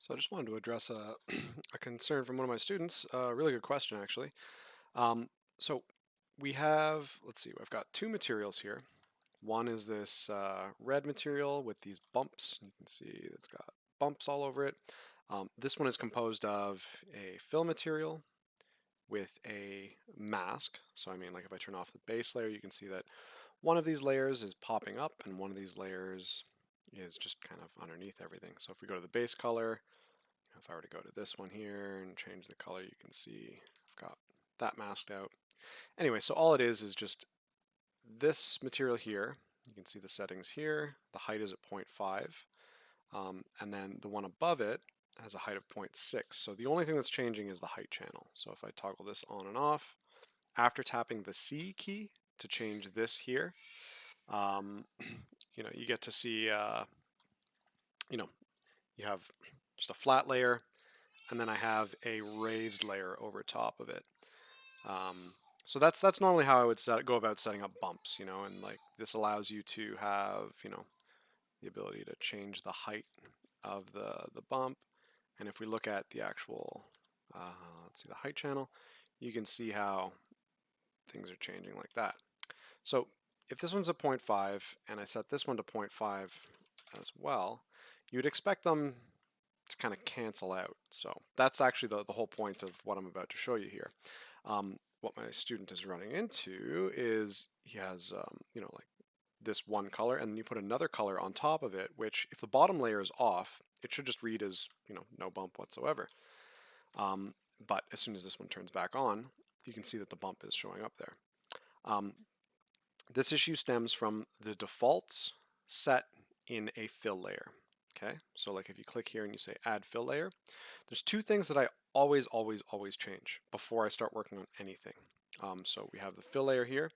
So I just wanted to address a, a concern from one of my students. A really good question, actually. Um, so we have, let's see, I've got two materials here. One is this red material with these bumps. You can see it's got bumps all over it. This one is composed of a fill material with a mask. So I mean, like if I turn off the base layer, you can see that one of these layers is popping up and one of these layers is just kind of underneath everything. So if we go to the base color, if I were to go to this one here and change the color, you can see I've got that masked out. Anyway, so all it is just this material here. You can see the settings here. The height is at 0.5. And then the one above it has a height of 0.6. So the only thing that's changing is the height channel. So if I toggle this on and off, after tapping the C key to change this here, um, you get to see, you know, you have just a flat layer, and then I have a raised layer over top of it. So that's normally how I would go about setting up bumps, and like this allows you to have, the ability to change the height of the bump. And if we look at the actual, let's see, the height channel, you can see how things are changing like that. So if this one's a 0.5 and I set this one to 0.5 as well, you'd expect them to kind of cancel out. So that's actually the whole point of what I'm about to show you here. What my student is running into is he has, like this one color, and then you put another color on top of it, which if the bottom layer is off, it should just read as, no bump whatsoever. Um, but as soon as this one turns back on, you can see that the bump is showing up there. Um, this issue stems from the defaults set in a fill layer. Okay, so like if you click here and you say add fill layer, there's two things that I always, always, always change before I start working on anything. So we have the fill layer here.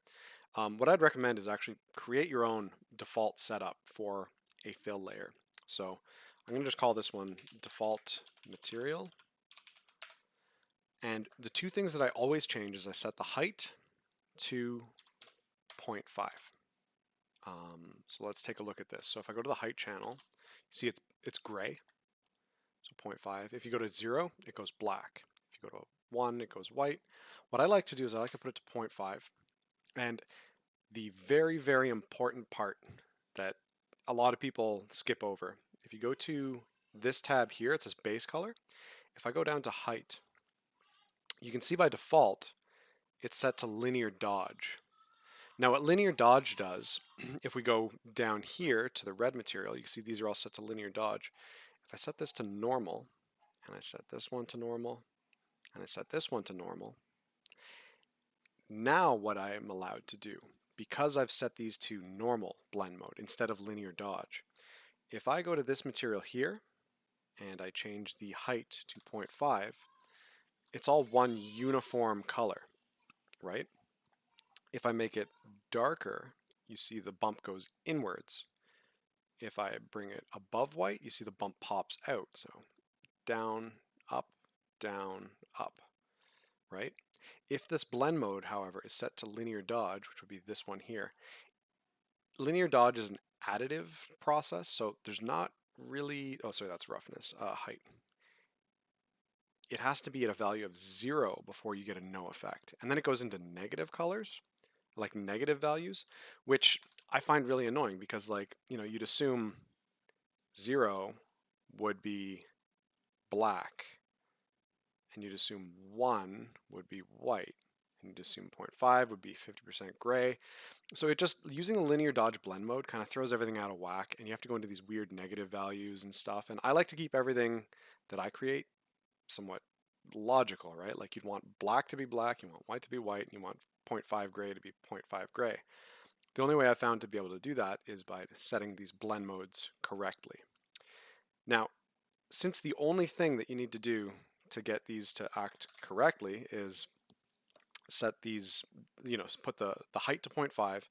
What I'd recommend is actually create your own default setup for a fill layer. So I'm going to just call this one default material. And the two things that I always change is I set the height to 0.5. So let's take a look at this. So if I go to the height channel, you see it's gray, so 0.5. If you go to 0, it goes black. If you go to 1, it goes white. What I like to do is I like to put it to 0.5. And the very, very important part that a lot of people skip over, if you go to this tab here, it says base color. If I go down to height, you can see by default, it's set to linear dodge. Now what linear dodge does, if we go down here to the red material, you can see these are all set to linear dodge. If I set this to normal, and I set this one to normal, and I set this one to normal, now what I am allowed to do, because I've set these to normal blend mode instead of linear dodge, if I go to this material here, and I change the height to 0.5, it's all one uniform color, right? If I make it darker, you see the bump goes inwards. If I bring it above white, you see the bump pops out. So down, down, up, right? If this blend mode, however, is set to linear dodge, which would be this one here, linear dodge is an additive process, so there's not really, oh, sorry, that's roughness, height. It has to be at a value of 0 before you get a no effect. And then it goes into negative colors, like negative values, which I find really annoying because, like, you'd assume 0 would be black, and you'd assume 1 would be white, and you'd assume 0.5 would be 50% gray. So it just, using the linear dodge blend mode kind of throws everything out of whack, and you have to go into these weird negative values and stuff. And I like to keep everything that I create somewhat logical, right? Like you'd want black to be black, you want white to be white, and you want 0.5 gray to be 0.5 gray. The only way I found to be able to do that is by setting these blend modes correctly. Now, since the only thing that you need to do to get these to act correctly is set these, put the height to 0.5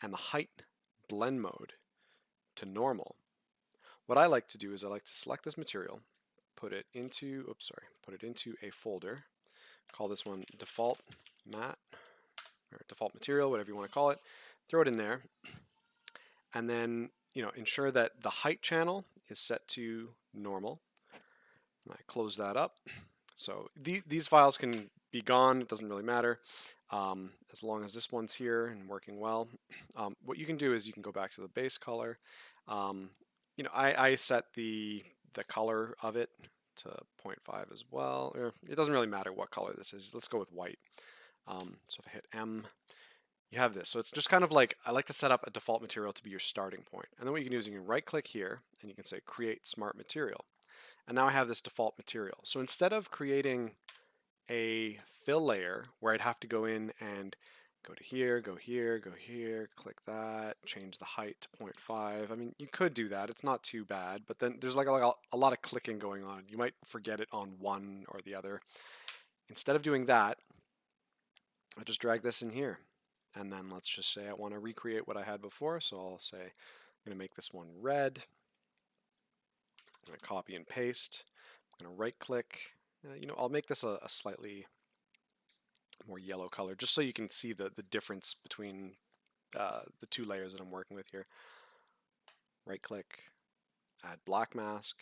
and the height blend mode to normal, what I like to do is I like to select this material, put it into, put it into a folder, call this one default mat, or default material, whatever you want to call it, throw it in there, and then ensure that the height channel is set to normal, I close that up. So these files can be gone. It doesn't really matter as long as this one's here and working well. What you can do is you can go back to the base color. Um, I set the color of it to 0.5 as well. It doesn't really matter what color this is. Let's go with white. So if I hit M, you have this. So it's just kind of like, I like to set up a default material to be your starting point. And then what you can do is you can right click here and you can say create smart material. And now I have this default material. So instead of creating a fill layer where I'd have to go in and go to here, go here, go here, click that, change the height to 0.5. I mean, you could do that. It's not too bad, but then there's like a lot of clicking going on. You might forget it on one or the other. Instead of doing that, I just drag this in here. And then let's just say I want to recreate what I had before. So I'll say I'm going to make this one red. I'm going to copy and paste. I'm going to right click. I'll make this a slightly more yellow color just so you can see the difference between the two layers that I'm working with here. Right click, add black mask.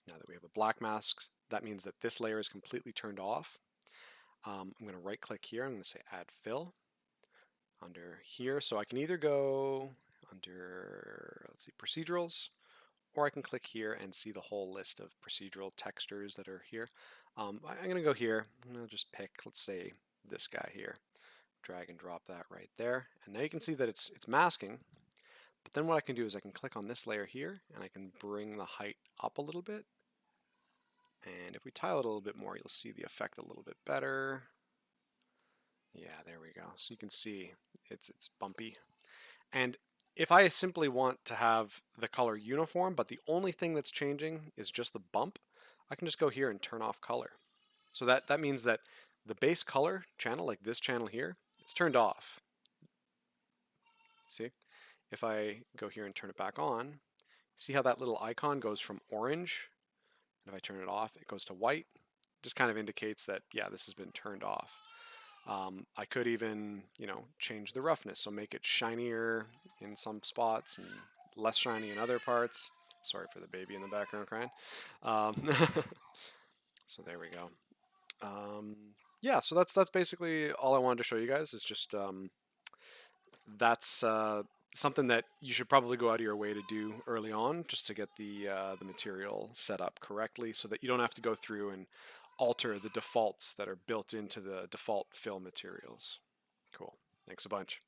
Now that we have a black mask, that means that this layer is completely turned off. I'm going to right click here. I'm going to say add fill under here. So I can either go under, let's see, procedurals, or I can click here and see the whole list of procedural textures that are here. I'm going to go here. I'm going to just pick, let's say, this guy here. Drag and drop that right there. And now you can see that it's masking. But then what I can do is I can click on this layer here and I can bring the height up a little bit. And if we tile it a little bit more, you'll see the effect a little bit better. Yeah, there we go. So you can see it's bumpy. And if I simply want to have the color uniform, but the only thing that's changing is just the bump, I can just go here and turn off color. So that means that the base color channel, like this channel here, it's turned off. See? If I go here and turn it back on, see how that little icon goes from orange? And if I turn it off, it goes to white. Just kind of indicates that, yeah, this has been turned off. I could even, change the roughness, so make it shinier in some spots and less shiny in other parts. Sorry for the baby in the background crying. Um, so there we go. Yeah, so that's basically all I wanted to show you guys. Is just that's something that you should probably go out of your way to do early on, just to get the material set up correctly, so that you don't have to go through and alter the defaults that are built into the default fill materials. Cool. Thanks a bunch.